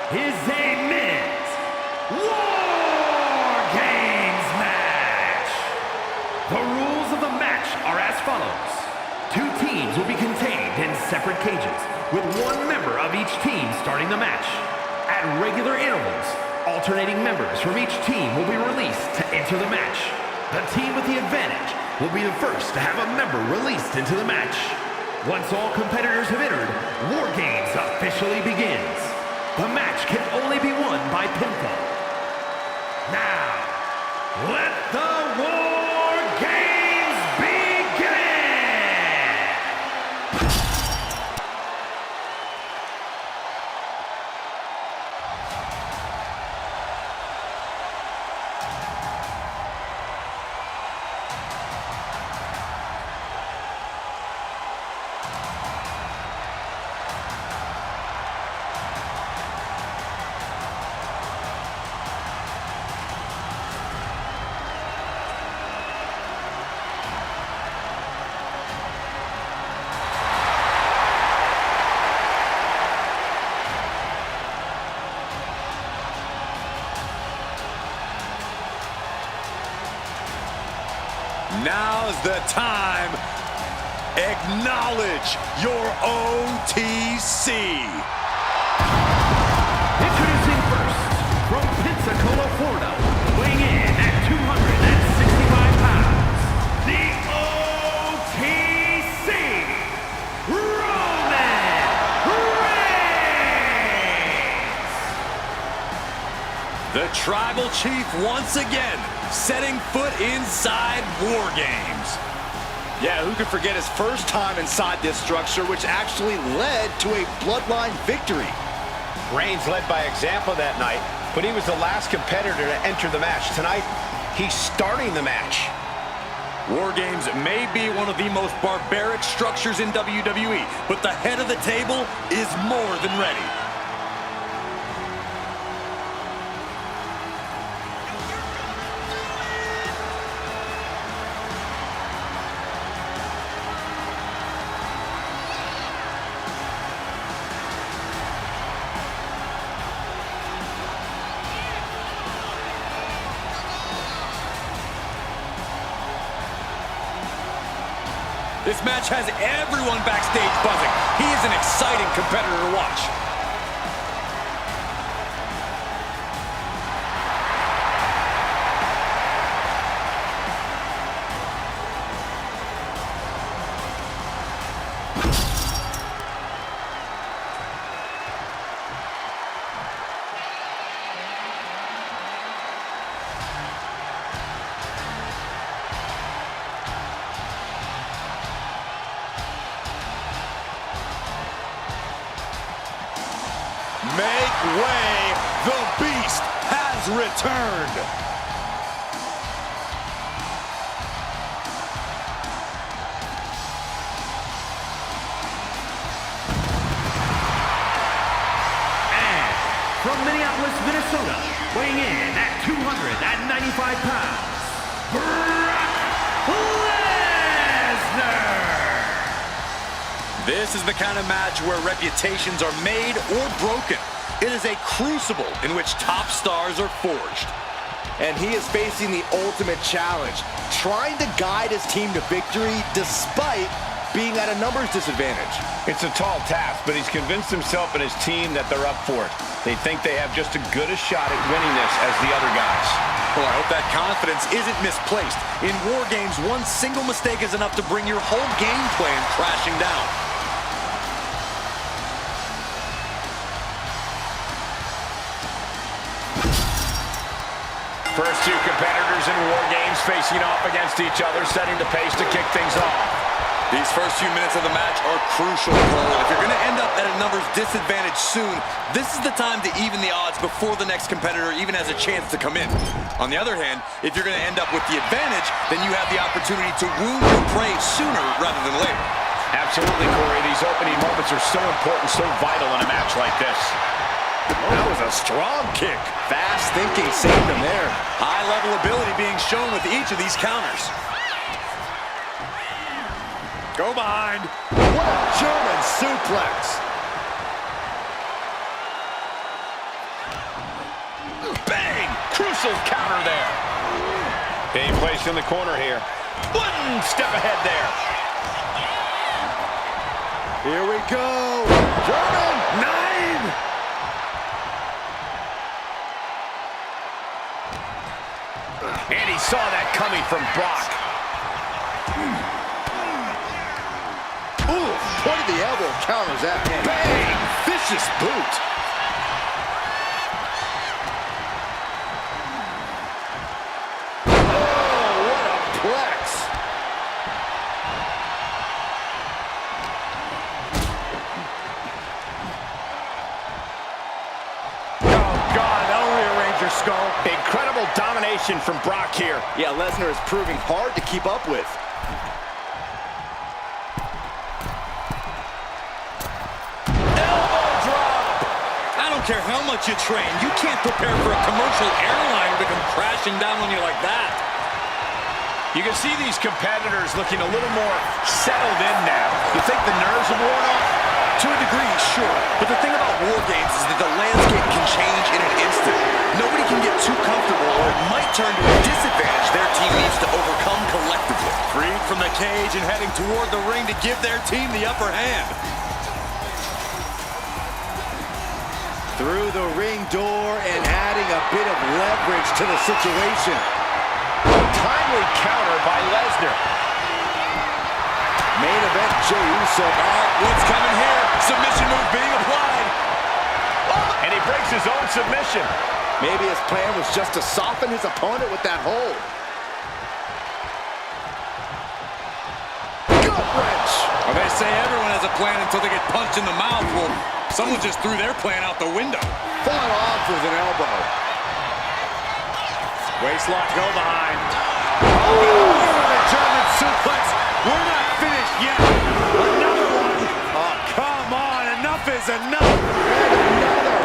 is a men's Wargames match. The rules of the match are as follows. Two teams will be contained in separate cages, with one member of each team starting the match. At regular intervals, alternating members from each team will be released to enter the match. The team with the advantage will be the first to have a member released into the match. Once all competitors have entered, Wargames officially begins. The match can only be won by pinfall. Now, let the Wargames begin! Now's the time. Acknowledge your OTC. Introducing first, from Pensacola, Florida, weighing in at 265 pounds, the OTC, Roman Reigns! The Tribal Chief once again setting foot inside Wargames. Yeah, who could forget his first time inside this structure, which actually led to a Bloodline victory. Reigns led by example that night, but he was the last competitor to enter the match. Tonight, he's starting the match. Wargames may be one of the most barbaric structures in WWE, but the head of the table is more than ready. This match has everyone backstage buzzing. He is an exciting competitor to watch. Make way, the Beast has returned. And from Minneapolis, Minnesota, weighing in at 295 pounds, Brock Lesnar! This is the kind of match where reputations are made or broken. It is a crucible in which top stars are forged. And he is facing the ultimate challenge, trying to guide his team to victory despite being at a numbers disadvantage. It's a tall task, but he's convinced himself and his team that they're up for it. They think they have just as good a shot at winning this as the other guys. Well, I hope that confidence isn't misplaced. In Wargames, one single mistake is enough to bring your whole game plan crashing down. First two competitors in Wargames facing off against each other, setting the pace to kick things off. These first few minutes of the match are crucial, Cole. If you're going to end up at a numbers disadvantage soon, this is the time to even the odds before the next competitor even has a chance to come in. On the other hand, if you're going to end up with the advantage, then you have the opportunity to wound your prey sooner rather than later. Absolutely, Corey. These opening moments are so important, so vital in a match like this. That was a strong kick. Fast thinking saved him there. High-level ability being shown with each of these counters. Go behind. What a German suplex. reversal counter there. Being placed in the corner here. One step ahead there. Here we go. German 9. And he saw that coming from Brock. Ooh, point of the elbow counters that. Bang! Vicious boot. Oh, what a plex. Oh, God, that'll rearrange your skull. Incredible domination from Brock here. Yeah, Lesnar is proving hard to keep up with. I don't care how much you train, you can't prepare for a commercial airliner to come crashing down on you like that. You can see these competitors looking a little more settled in now. You think the nerves have worn off? To a degree, sure. But the thing about Wargames is that the landscape can change in an instant. Nobody can get too comfortable or it might turn to a disadvantage their team needs to overcome collectively. Freed from the cage and heading toward the ring to give their team the upper hand. Through the ring door and adding a bit of leverage to the situation. Timely counter by Lesnar. Main event, Jey Uso. What's coming here? Submission move being applied. And he breaks his own submission. Maybe his plan was just to soften his opponent with that hold. Gut wrench. Well, they say everyone has a plan until they get punched in the mouth. Well, someone just threw their plan out the window. Fought off with an elbow. Waistlock go behind. Oh, the German suplex. We're not finished yet. Another one. Oh, come on. Enough is enough. And another.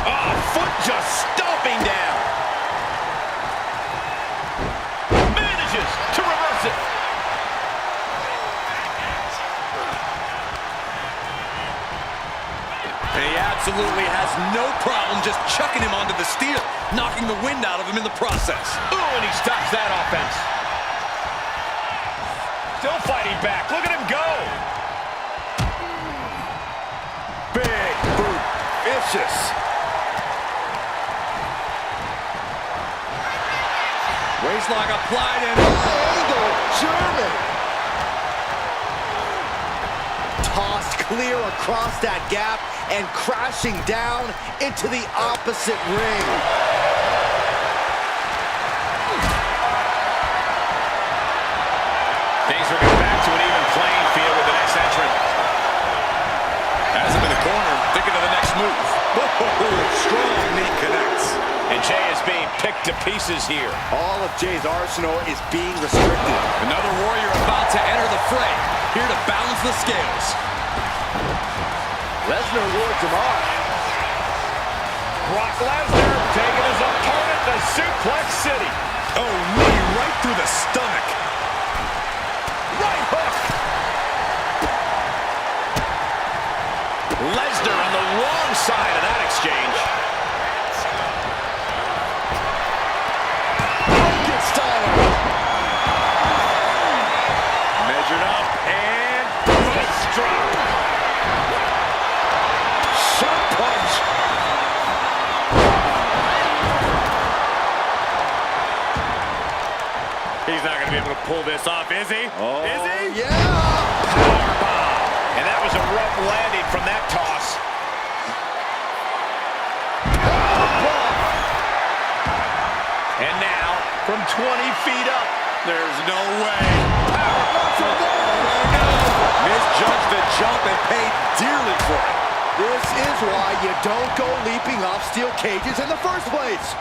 Oh, foot just stomping down. Manages to reverse it. And he absolutely has no problem just chucking him onto the steel, knocking the wind out of him in the process. Ooh, and he stops that offense. Still fighting back. Look at him go. Big boot. Vicious. Waistlock applied and Angle German. Tossed clear across that gap and crashing down into the opposite ring. Things are getting back to an even playing field with the next entrant. has him in the corner, thinking of the next move. Whoa, strong knee connects. And Jey is being picked to pieces here. All of Jey's arsenal is being restricted. Another warrior about to enter the fray, here to balance the scales. Lesnar wards him off. Brock Lesnar taking his opponent to Suplex City. Oh, knee right through the stomach. Right hook. Lesnar on the wrong side of that exchange. Measured up and wrist drop. Shot punch. He's not going to be able to pull this off, is he? Oh, is he? Yeah. Powerbomb. And that was a rough landing from that toss. And now, from 20 feet up, There's no way. Misjudged the jump and paid dearly for it. This is why you don't go leaping off steel cages in the first place.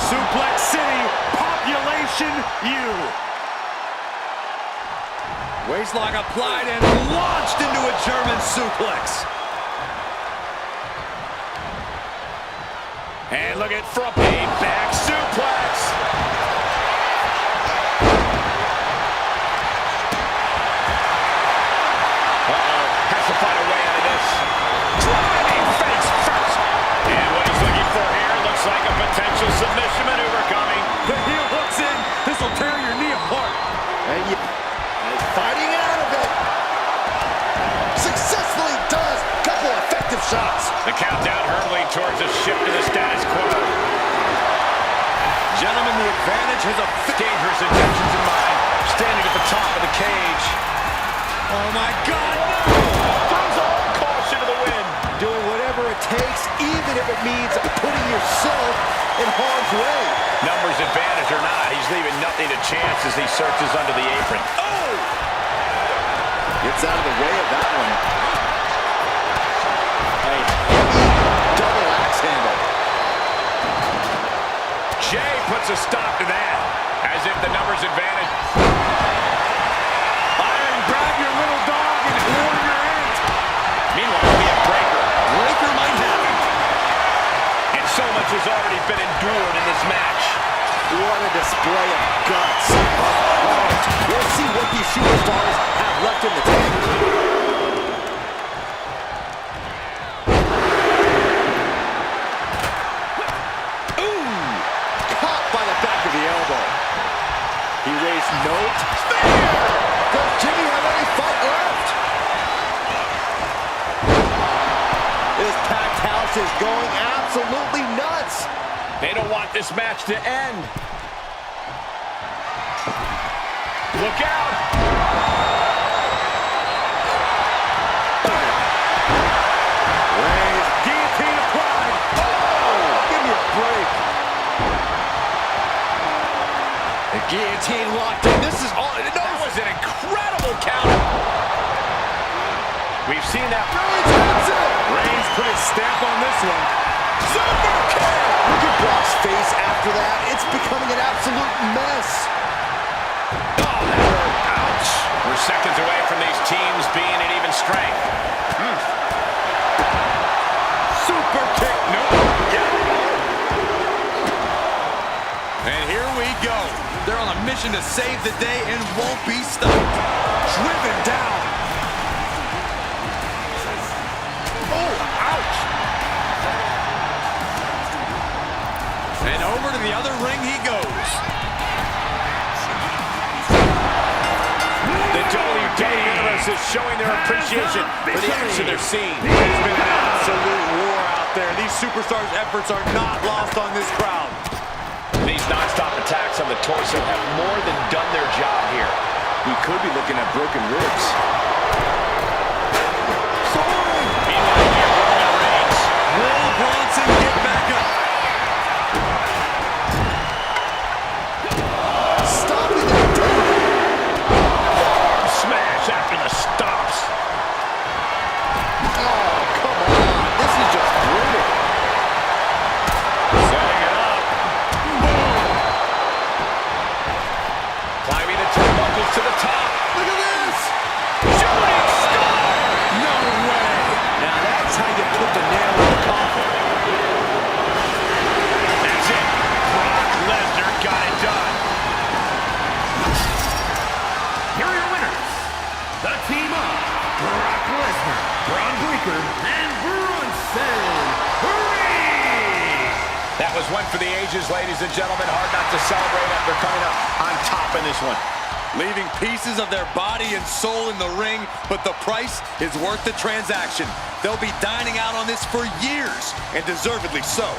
Suplex City, population U. Waistlock applied and launched into a German suplex. and look at from a back suplex. Has to find a way out of this. Sliding face first. And what he's looking for here looks like a Submission maneuver coming. The heel hooks in. This will tear your knee apart. And fighting out of it. Successfully does. Couple effective shots. The countdown hurtling towards a shift to the status quo. Gentlemen, the advantage has a Dangerous intentions in mind. Standing at the top of the cage. Oh my God, no! Throws all caution to the wind. Doing whatever it takes, even if it means putting yourself in harm's way. Numbers advantage or not, he's leaving nothing to chance as he searches under the apron. Oh! Gets out of the way of that one. A double axe handle. Jay puts a stop to that, as if the numbers advantage. Iron, grab your little dog and warn your aunt. Meanwhile, we have Breaker. Breaker might happen. And so much has already been endured in this match. What a display of guts, of heart. We'll see what these superstars have left in the tank. He raised note. Does Jimmy have any fight left? This packed house is going absolutely nuts. They don't want this match to end. Look out! Reigns, guillotine applied. Oh, give me a break. The guillotine locked in. This is all. No, That was an incredible counter. We've seen that. Reigns put his stamp on this one. Super kick! Look at Brock's face after that. It's becoming an absolute mess. Oh, that hurt. Ouch. We're seconds away from these teams being at even strength. Super kick. No. And here we go. They're on a mission to save the day and won't be stopped. Driven down. Oh, ouch. And over to the other ring he goes. The WWE Universe is showing their appreciation for the action they're seeing. It's been an absolute war out there. These superstars' efforts are not lost on this crowd. These non-stop attacks on the torso have more than done their job here. We could be looking at broken ribs. Meanwhile, here, Roman Reigns. Will Bronson get back up? Stopping that Smash after the stops. Oh, come on. This is just brutal. Setting it up. Climbing the turnbuckles to the top. Look at this. Shooting star. No way. Now that's how you put the nail in the coffin. That's it. Brock Lesnar got it done. Here are your winners. The team of Brock Lesnar, Braun Breaker, and Bronson Reed. That was one for the ages, ladies and gentlemen. Hard not to celebrate after coming up on top in this one. Leaving pieces of their body and soul in the ring, but the price is worth the transaction. They'll be dining out on this for years, and deservedly so.